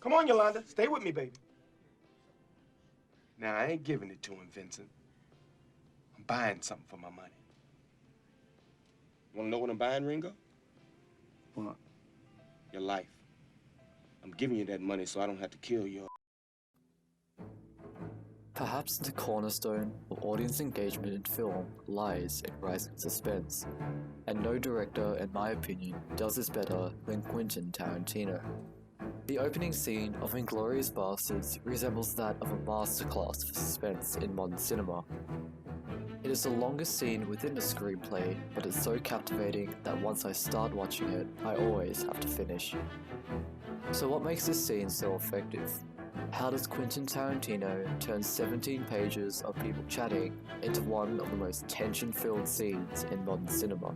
Come on, Yolanda. Stay with me, baby. Now, I ain't giving it to him, Vincent. I'm buying something for my money. You wanna know what I'm buying, Ringo? What? Your life. I'm giving you that money so I don't have to kill you. Perhaps the cornerstone of audience engagement in film lies in rising suspense, and no director, in my opinion, does this better than Quentin Tarantino. The opening scene of *Inglourious Basterds* resembles that of a masterclass for suspense in modern cinema. It is the longest scene within the screenplay, but it's so captivating that once I start watching it, I always have to finish. So what makes this scene so effective? How does Quentin Tarantino turn 17 pages of people chatting into one of the most tension-filled scenes in modern cinema?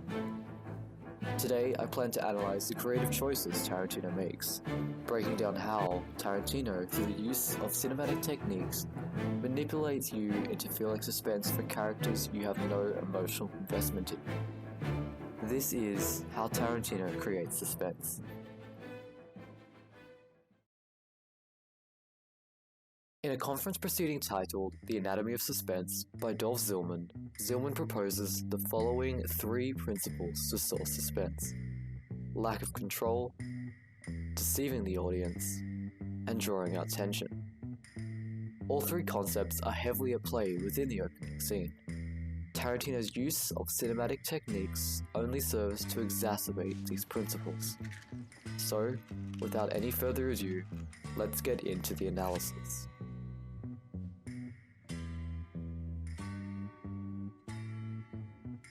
Today, I plan to analyze the creative choices Tarantino makes, breaking down how Tarantino, through the use of cinematic techniques, manipulates you into feeling suspense for characters you have no emotional investment in. This is how Tarantino creates suspense. In a conference proceeding titled The Anatomy of Suspense by Dolph Zillman, Zillman proposes the following 3 principles to source suspense: lack of control, deceiving the audience, and drawing out tension. All 3 concepts are heavily at play within the opening scene. Tarantino's use of cinematic techniques only serves to exacerbate these principles. So, without any further ado, let's get into the analysis.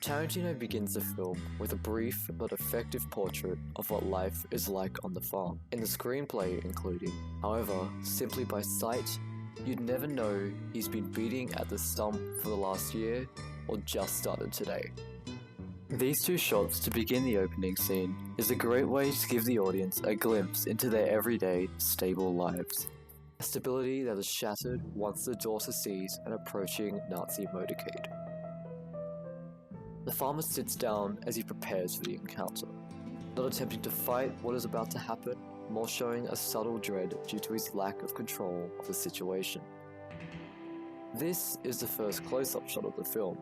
Tarantino begins the film with a brief but effective portrait of what life is like on the farm, in the screenplay including. However, simply by sight, you'd never know he's been beating at the stump for the last year or just started today. These 2 shots to begin the opening scene is a great way to give the audience a glimpse into their everyday, stable lives. A stability that is shattered once the daughter sees an approaching Nazi motorcade. The farmer sits down as he prepares for the encounter, not attempting to fight what is about to happen, more showing a subtle dread due to his lack of control of the situation. This is the first close-up shot of the film,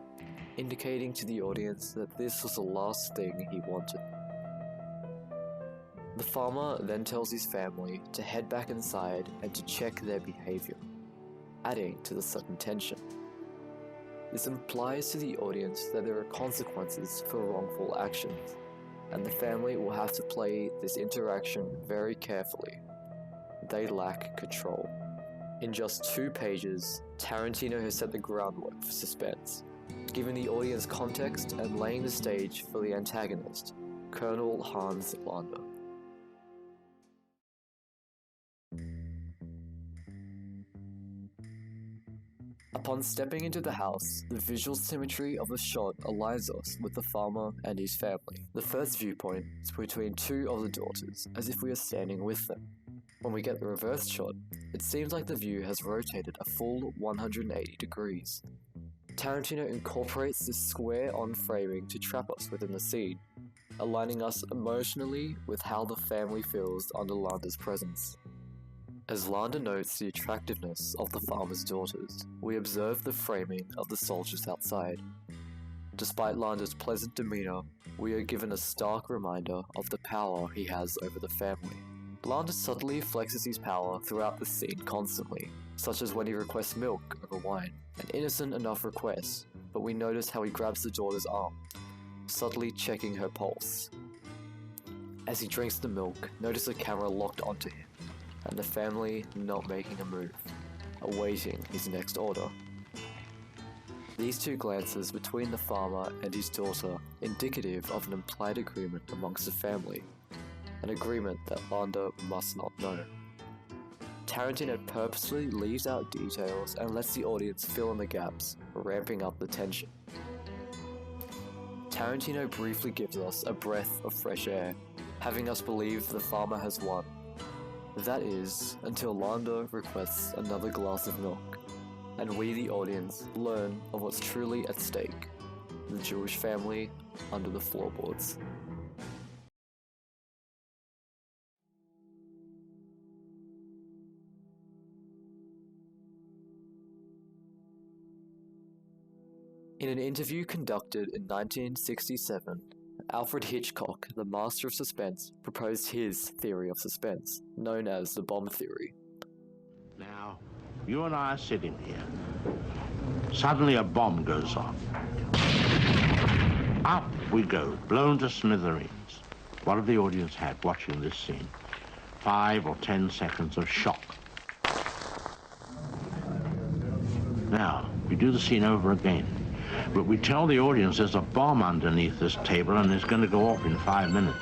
indicating to the audience that this was the last thing he wanted. The farmer then tells his family to head back inside and to check their behavior, adding to the sudden tension. This implies to the audience that there are consequences for wrongful actions, and the family will have to play this interaction very carefully. They lack control. In just 2 pages, Tarantino has set the groundwork for suspense, giving the audience context and laying the stage for the antagonist, Colonel Hans Landa. Upon stepping into the house, the visual symmetry of the shot aligns us with the farmer and his family. The first viewpoint is between 2 of the daughters, as if we are standing with them. When we get the reverse shot, it seems like the view has rotated a full 180 degrees. Tarantino incorporates this square-on framing to trap us within the scene, aligning us emotionally with how the family feels under Landa's presence. As Landa notes the attractiveness of the farmer's daughters, we observe the framing of the soldiers outside. Despite Landa's pleasant demeanor, we are given a stark reminder of the power he has over the family. Landa subtly flexes his power throughout the scene constantly, such as when he requests milk over wine. An innocent enough request, but we notice how he grabs the daughter's arm, subtly checking her pulse. As he drinks the milk, notice a camera locked onto him, and the family not making a move, awaiting his next order. These 2 glances between the farmer and his daughter indicative of an implied agreement amongst the family, an agreement that Landa must not know. Tarantino purposely leaves out details and lets the audience fill in the gaps, ramping up the tension. Tarantino briefly gives us a breath of fresh air, having us believe the farmer has won. That is, until Landa requests another glass of milk, and we, the audience, learn of what's truly at stake, the Jewish family under the floorboards. In an interview conducted in 1967, Alfred Hitchcock, the master of suspense, proposed his theory of suspense, known as the bomb theory. Now, you and I are sitting here. Suddenly a bomb goes off. Up we go, blown to smithereens. What have the audience had watching this scene? 5 or 10 seconds of shock. Now, we do the scene over again. But we tell the audience there's a bomb underneath this table and it's going to go off in 5 minutes.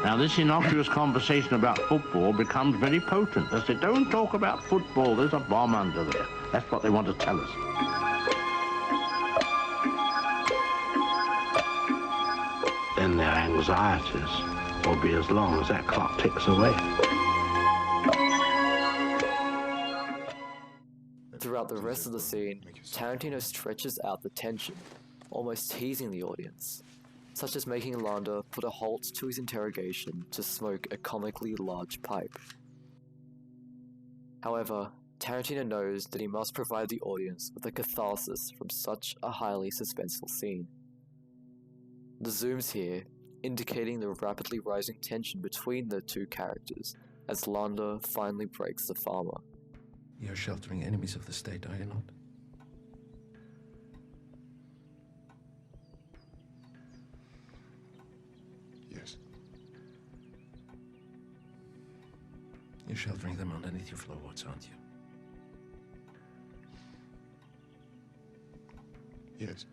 Now, this innocuous conversation about football becomes very potent. They say, don't talk about football, there's a bomb under there. That's what they want to tell us. Then their anxieties will be as long as that clock ticks away. Throughout the rest of the scene, Tarantino stretches out the tension, almost teasing the audience, such as making Landa put a halt to his interrogation to smoke a comically large pipe. However, Tarantino knows that he must provide the audience with a catharsis from such a highly suspenseful scene. The zooms here, indicating the rapidly rising tension between the two characters as Landa finally breaks the farmer. You're sheltering enemies of the state, are you not? Yes. You're sheltering them underneath your floorboards, aren't you? Yes.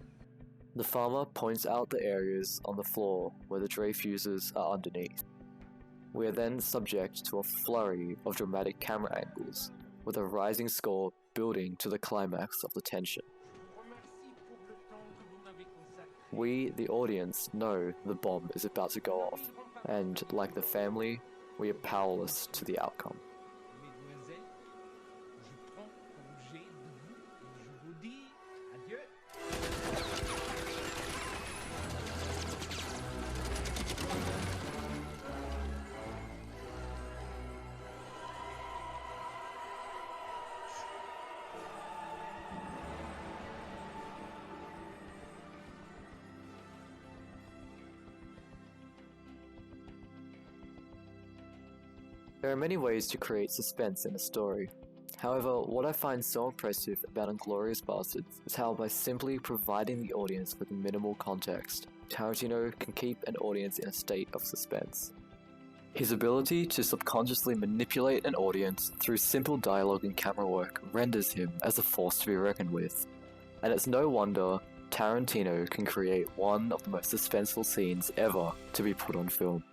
The farmer points out the areas on the floor where the dray fuses are underneath. We are then subject to a flurry of dramatic camera angles, with a rising score building to the climax of the tension. We, the audience, know the bomb is about to go off, and like the family, we are powerless to the outcome. There are many ways to create suspense in a story. However, what I find so impressive about *Inglourious Basterds* is how by simply providing the audience with minimal context, Tarantino can keep an audience in a state of suspense. His ability to subconsciously manipulate an audience through simple dialogue and camera work renders him as a force to be reckoned with. And it's no wonder Tarantino can create one of the most suspenseful scenes ever to be put on film.